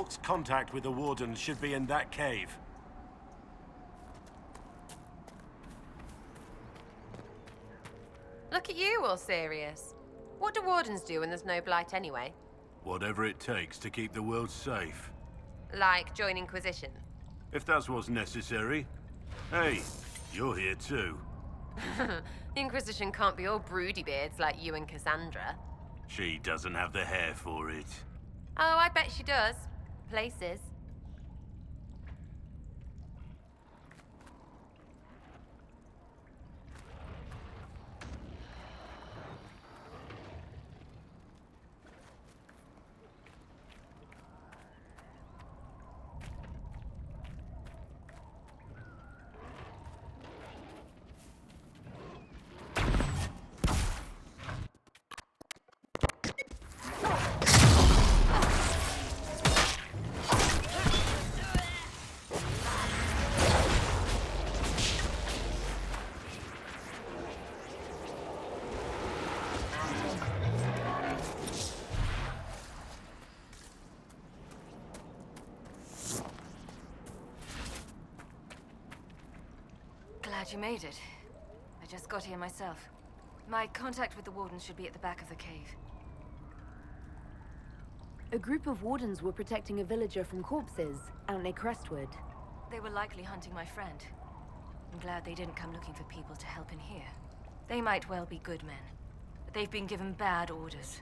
Hook's contact with the Warden should be in that cave. Look at you, all serious. What do Wardens do when there's no blight anyway? Whatever it takes to keep the world safe. Like join Inquisition? If that's what's necessary. Hey, you're here too. The Inquisition can't be all broody beards like you and Cassandra. She doesn't have the hair for it. Oh, I bet she does. Places. Glad you made it. I just got here myself. My contact with the Wardens should be at the back of the cave. A group of Wardens were protecting a villager from corpses out near Crestwood. They were likely hunting my friend. I'm glad they didn't come looking for people to help in here. They might well be good men, but they've been given bad orders.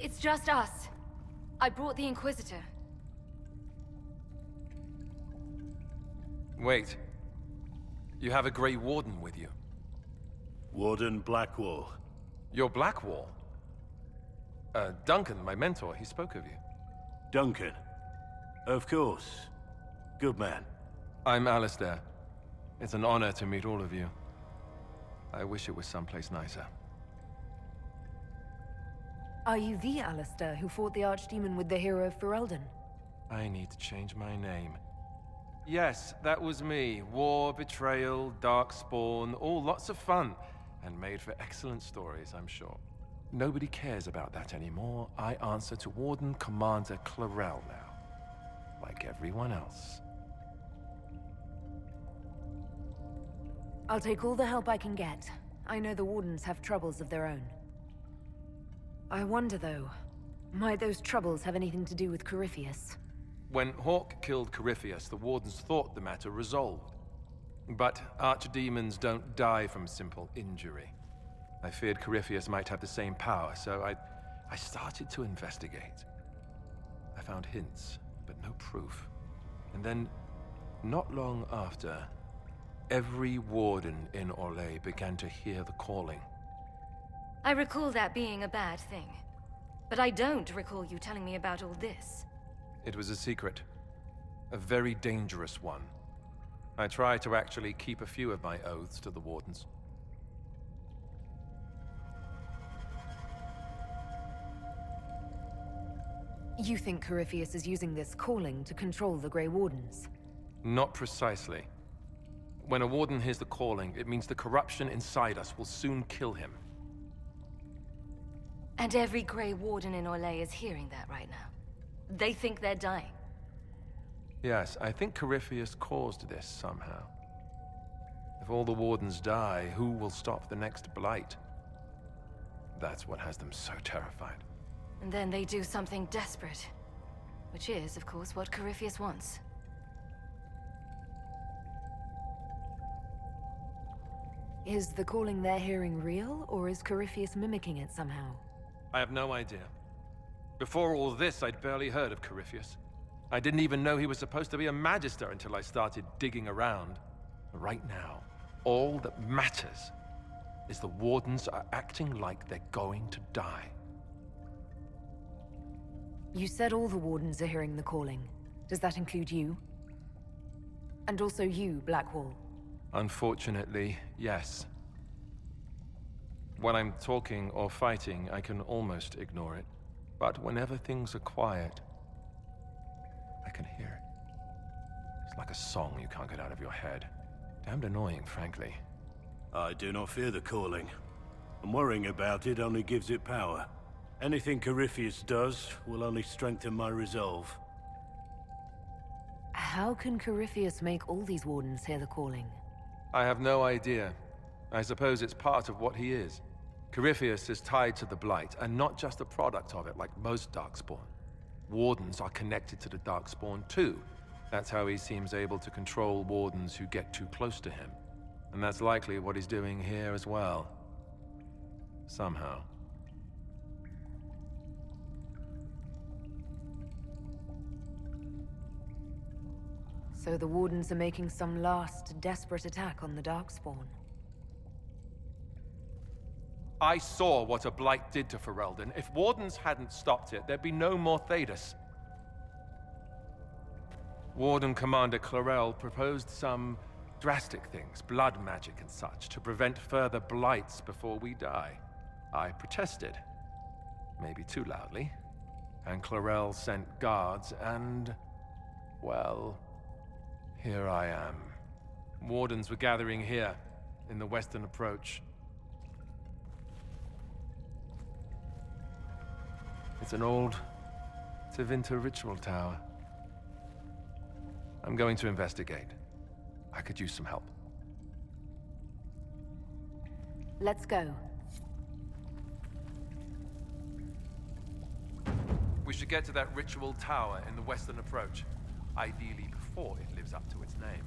It's just us. I brought the Inquisitor. Wait. You have a Grey Warden with you? Warden Blackwall. You're Blackwall? Duncan, my mentor, he spoke of you. Duncan. Of course. Good man. I'm Alistair. It's an honor to meet all of you. I wish it was someplace nicer. Are you the Alistair who fought the Archdemon with the hero of Ferelden? I need to change my name. Yes, that was me. War, betrayal, darkspawn, all lots of fun. And made for excellent stories, I'm sure. Nobody cares about that anymore. I answer to Warden Commander Clarel now. Like everyone else. I'll take all the help I can get. I know the Wardens have troubles of their own. I wonder, though, might those troubles have anything to do with Corypheus? When Houk killed Corypheus, the Wardens thought the matter resolved. But archdemons don't die from simple injury. I feared Corypheus might have the same power, so I started to investigate. I found hints, but no proof. And then, not long after, every Warden in Orlais began to hear the calling. I recall that being a bad thing. But I don't recall you telling me about all this. It was a secret. A very dangerous one. I try to actually keep a few of my oaths to the Wardens. You think Corypheus is using this calling to control the Grey Wardens? Not precisely. When a Warden hears the calling, it means the corruption inside us will soon kill him. And every Grey Warden in Orlais is hearing that right now. They think they're dying. Yes, I think Corypheus caused this somehow. If all the Wardens die, who will stop the next blight? That's what has them so terrified. And then they do something desperate. Which is, of course, what Corypheus wants. Is the calling they're hearing real, or is Corypheus mimicking it somehow? I have no idea. Before all this, I'd barely heard of Corypheus. I didn't even know he was supposed to be a magister until I started digging around. Right now, all that matters is the Wardens are acting like they're going to die. You said all the Wardens are hearing the calling. Does that include you? And also you, Blackwall? Unfortunately, yes. When I'm talking or fighting, I can almost ignore it. But whenever things are quiet, I can hear it. It's like a song you can't get out of your head. Damned annoying, frankly. I do not fear the calling. And worrying about it only gives it power. Anything Corypheus does will only strengthen my resolve. How can Corypheus make all these Wardens hear the calling? I have no idea. I suppose it's part of what he is. Corypheus is tied to the Blight, and not just a product of it like most Darkspawn. Wardens are connected to the Darkspawn too. That's how he seems able to control Wardens who get too close to him. And that's likely what he's doing here as well. Somehow. So the Wardens are making some last, desperate attack on the Darkspawn. I saw what a Blight did to Ferelden. If Wardens hadn't stopped it, there'd be no more Thedas. Warden Commander Clarel proposed some drastic things, blood magic and such, to prevent further Blights before we die. I protested. Maybe too loudly. And Clarel sent guards and... well... here I am. Wardens were gathering here, in the western approach. It's an old Tevinter ritual tower. I'm going to investigate. I could use some help. Let's go. We should get to that ritual tower in the western approach. Ideally before it lives up to its name.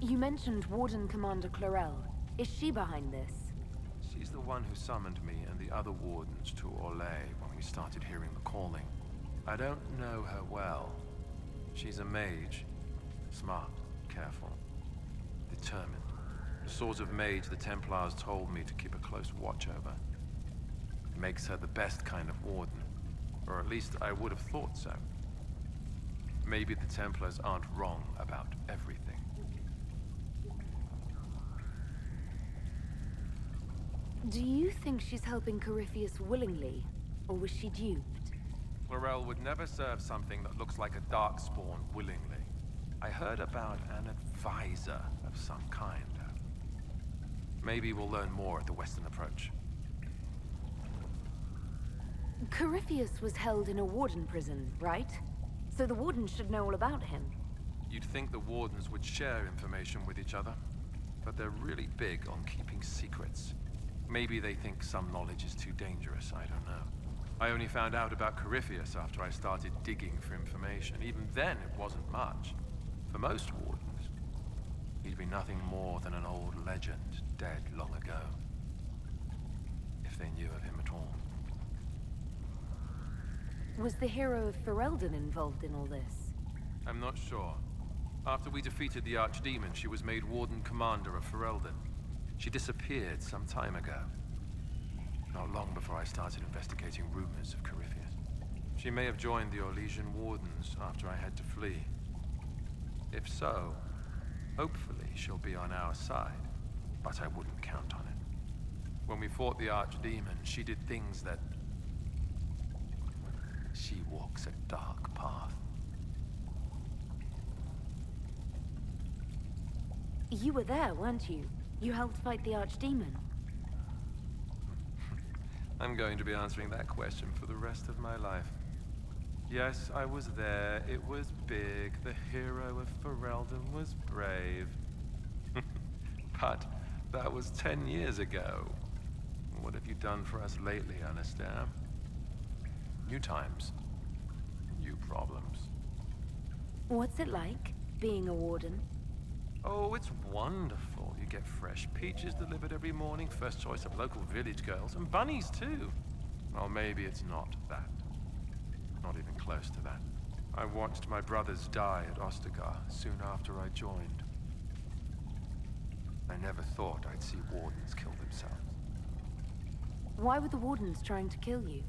You mentioned Warden Commander Clarel. Is she behind this? She's the one who summoned me and the other Wardens to Orlais when we started hearing the calling. I don't know her well. She's a mage. Smart, careful, determined. The sort of mage the Templars told me to keep a close watch over. It makes her the best kind of Warden. Or at least I would have thought so. Maybe the Templars aren't wrong about everything. Do you think she's helping Corypheus willingly, or was she duped? Clarel would never serve something that looks like a Darkspawn willingly. I heard about an advisor of some kind. Maybe we'll learn more at the western approach. Corypheus was held in a Warden prison, right? So the Wardens should know all about him. You'd think the Wardens would share information with each other, but they're really big on keeping secrets. Maybe they think some knowledge is too dangerous, I don't know. I only found out about Corypheus after I started digging for information. Even then, it wasn't much. For most Wardens, he'd be nothing more than an old legend, dead long ago. If they knew of him at all. Was the hero of Ferelden involved in all this? I'm not sure. After we defeated the Archdemon, she was made Warden Commander of Ferelden. She disappeared some time ago. Not long before I started investigating rumors of Corypheus. She may have joined the Orlesian Wardens after I had to flee. If so, hopefully she'll be on our side, but I wouldn't count on it. When we fought the Archdemon, she did things that... she walks a dark path. You were there, weren't you? You helped fight the Archdemon. I'm going to be answering that question for the rest of my life. Yes, I was there. It was big. The hero of Ferelden was brave. But that was 10 years ago. What have you done for us lately, Anastasia? New times. New problems. What's it like, being a Warden? Oh, it's wonderful. You get fresh peaches delivered every morning, first choice of local village girls, and bunnies too. Well, maybe it's not that. Not even close to that. I watched my brothers die at Ostagar soon after I joined. I never thought I'd see wardens kill themselves. Why were the Wardens trying to kill you?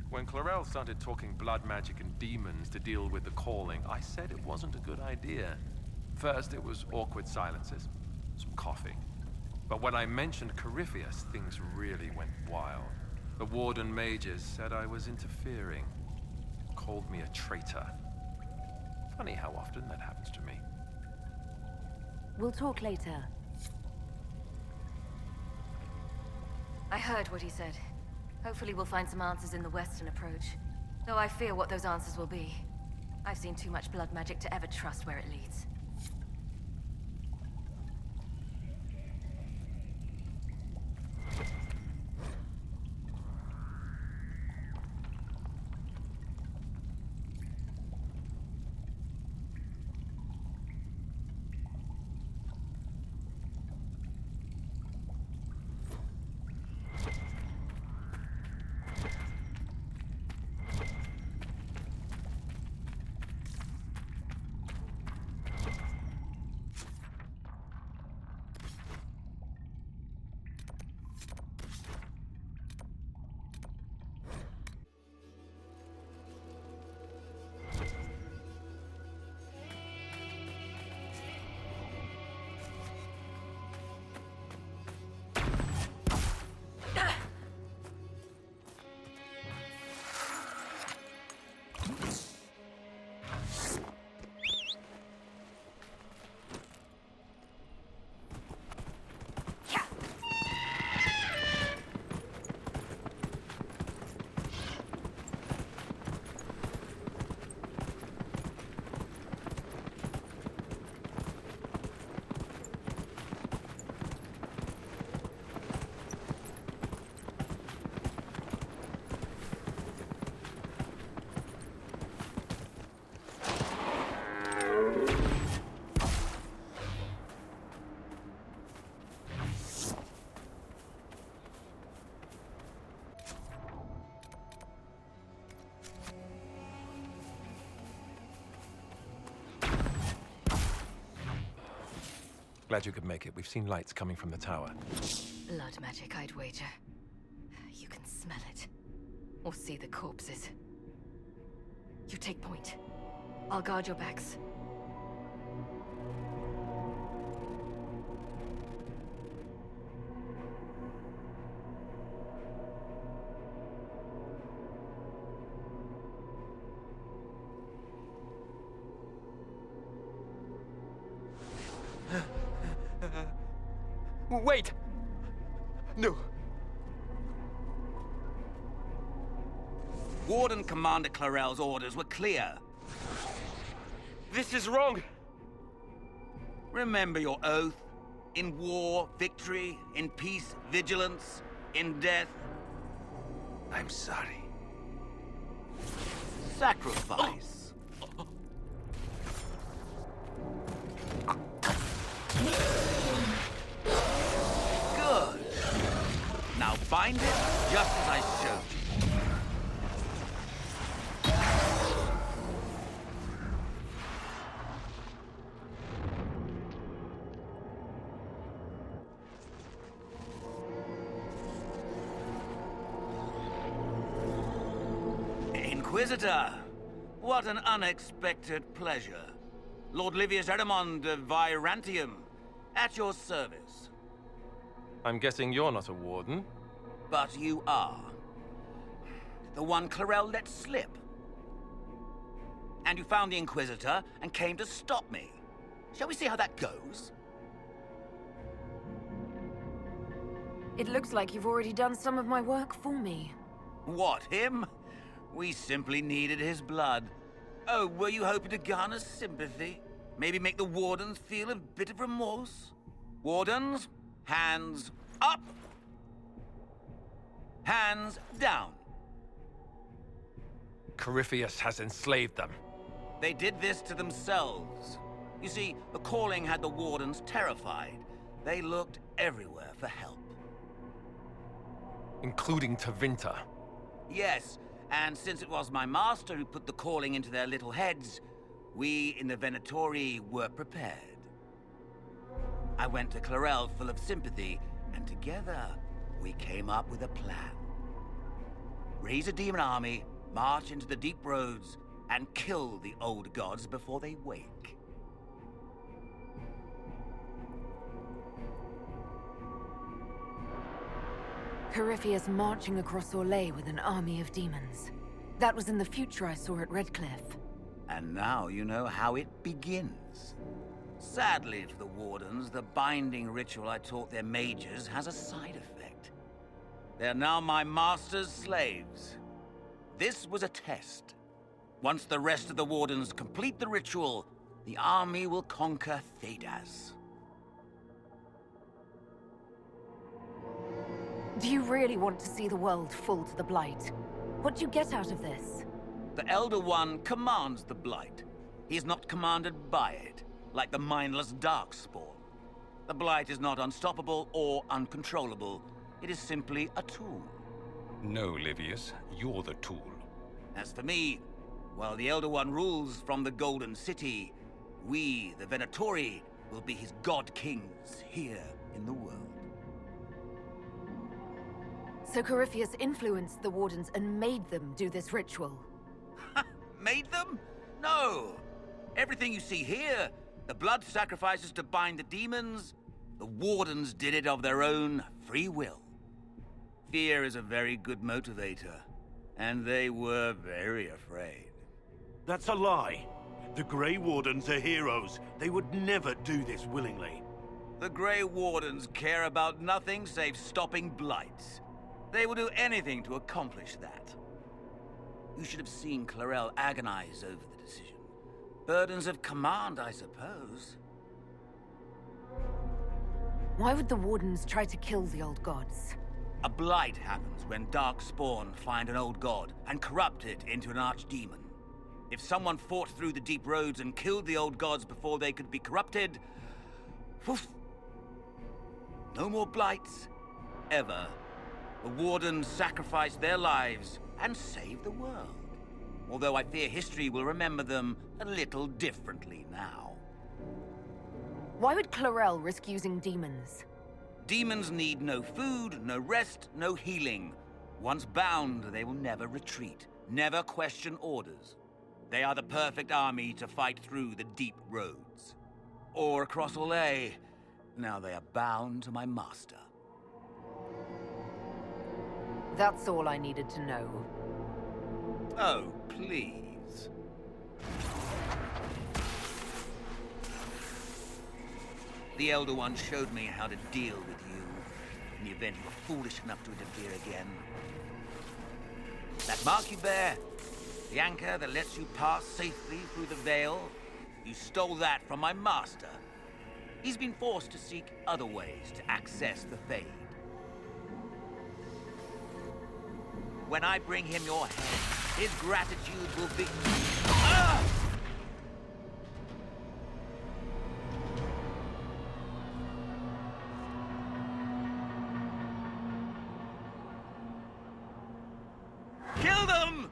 When Clarel started talking blood magic and demons to deal with the calling, I said it wasn't a good idea. First, it was awkward silences, some coughing. But when I mentioned Corypheus, things really went wild. The Warden mages said I was interfering. Called me a traitor. Funny how often that happens to me. We'll talk later. I heard what he said. Hopefully we'll find some answers in the Western approach. Though I fear what those answers will be. I've seen too much blood magic to ever trust where it leads. Glad you could make it. We've seen lights coming from the tower. Blood magic, I'd wager. You can smell it. Or see the corpses. You take point. I'll guard your backs. Wait! No. Warden Commander Clarel's orders were clear. This is wrong! Remember your oath. In war, victory. In peace, vigilance. In death, I'm sorry. sacrifice. Good. Now bind it just as I showed you. Inquisitor, what an unexpected pleasure. Lord Livius Erimond of Virantium, at your service. I'm guessing you're not a warden? But you are. The one Clarel let slip. And you found the Inquisitor and came to stop me. Shall we see how that goes? It looks like you've already done some of my work for me. What, him? We simply needed his blood. Oh, were you hoping to garner sympathy? Maybe make the Wardens feel a bit of remorse? Wardens, hands up! Hands down. Corypheus has enslaved them. They did this to themselves. You see, the calling had the Wardens terrified. They looked everywhere for help. Including to Vinter. Yes, and since it was my master who put the calling into their little heads, we in the Venatori were prepared. I went to Clarel full of sympathy, and together we came up with a plan. Raise a demon army, march into the deep roads, and kill the old gods before they wake. Corypheus marching across Orlais with an army of demons. That was in the future I saw at Redcliffe. And now you know how it begins. Sadly for the Wardens, the binding ritual I taught their mages has a side effect. They're now my master's slaves. This was a test. Once the rest of the Wardens complete the ritual, the army will conquer Thedas. Do you really want to see the world fall to the Blight? What do you get out of this? The Elder One commands the Blight. He's not commanded by it, like the mindless Darkspawn. The Blight is not unstoppable or uncontrollable. It is simply a tool. No, Livius, you're the tool. As for me, while the Elder One rules from the Golden City, we, the Venatori, will be his god kings here in the world. So Corypheus influenced the Wardens and made them do this ritual. Made them? No! Everything you see here, the blood sacrifices to bind the demons, the Wardens did it of their own free will. Fear is a very good motivator, and they were very afraid. That's a lie. The Grey Wardens are heroes. They would never do this willingly. The Grey Wardens care about nothing save stopping blights. They will do anything to accomplish that. You should have seen Clarel agonize over the decision. Burdens of command, I suppose. Why would the Wardens try to kill the old gods? A blight happens when Darkspawn find an old god and corrupt it into an archdemon. If someone fought through the deep roads and killed the old gods before they could be corrupted, woof, no more blights, ever. The Wardens sacrificed their lives and saved the world. Although I fear history will remember them a little differently now. Why would Clarel risk using demons? Demons need no food, no rest, no healing. Once bound, they will never retreat, never question orders. They are the perfect army to fight through the deep roads. Or across Orlais. Now they are bound to my master. That's all I needed to know. Oh, please. The Elder One showed me how to deal with you in the event you were foolish enough to interfere again. That mark you bear, the anchor that lets you pass safely through the veil, you stole that from my master. He's been forced to seek other ways to access the Fade. When I bring him your head, his gratitude will be... Ah! Kill them!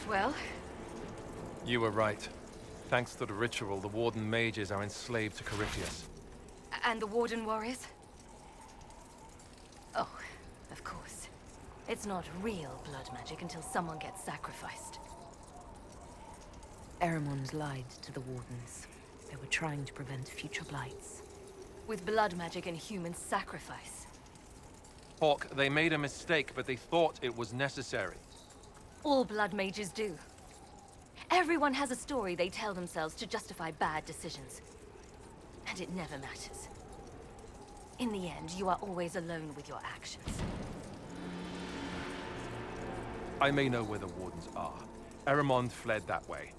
Well, You were right. Thanks to the ritual, the Warden mages are enslaved to Corypheus. and the Warden warriors? Oh, of course. It's not real blood magic until someone gets sacrificed. Eremon's lied to the Wardens. They were trying to prevent future blights. With blood magic and human sacrifice. Hawk, they made a mistake, but they thought it was necessary. All blood mages do. Everyone has a story they tell themselves to justify bad decisions. And it never matters. In the end, you are always alone with your actions. I may know where the Wardens are. Eramond fled that way.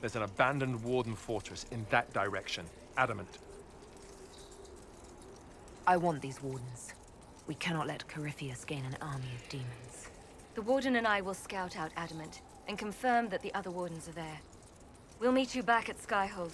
There's an abandoned Warden fortress in that direction. Adamant. I want these Wardens. We cannot let Corypheus gain an army of demons. The Warden and I will scout out Adamant and confirm that the other Wardens are there. We'll meet you back at Skyhold.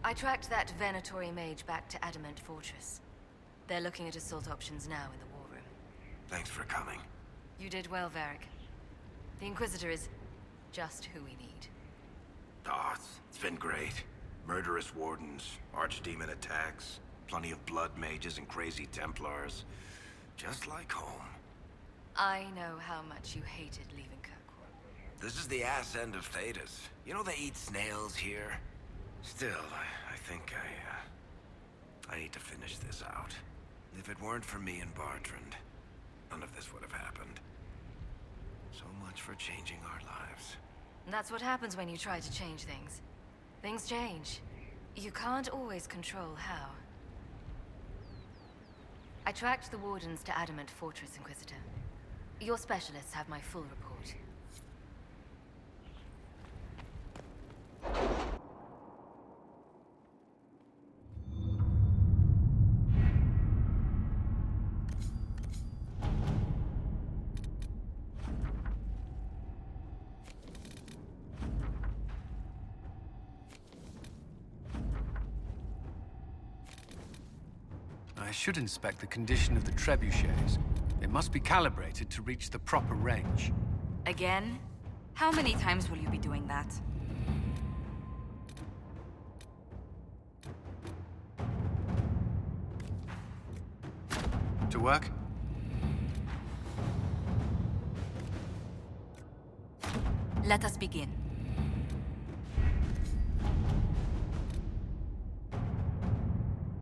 I tracked that Venatori mage back to Adamant Fortress. They're looking at assault options now in the war room. Thanks for coming. You did well, Varric. The Inquisitor is just who we need. Oh, it's been great. Murderous wardens, archdemon attacks, plenty of blood mages and crazy Templars. Just like home. I know how much you hated leaving Kirkwall. This is the ass end of Thedas. You know they eat snails here? Still, I think I need to finish this out. If it weren't for me and Bartrand, none of this would have happened. So much for changing our lives. And that's what happens when you try to change things. Things change. You can't always control how. I tracked the Wardens to Adamant Fortress, Inquisitor. Your specialists have my full report. I should inspect the condition of the trebuchets. They must be calibrated to reach the proper range. Again? How many times will you be doing that? To work? Let us begin.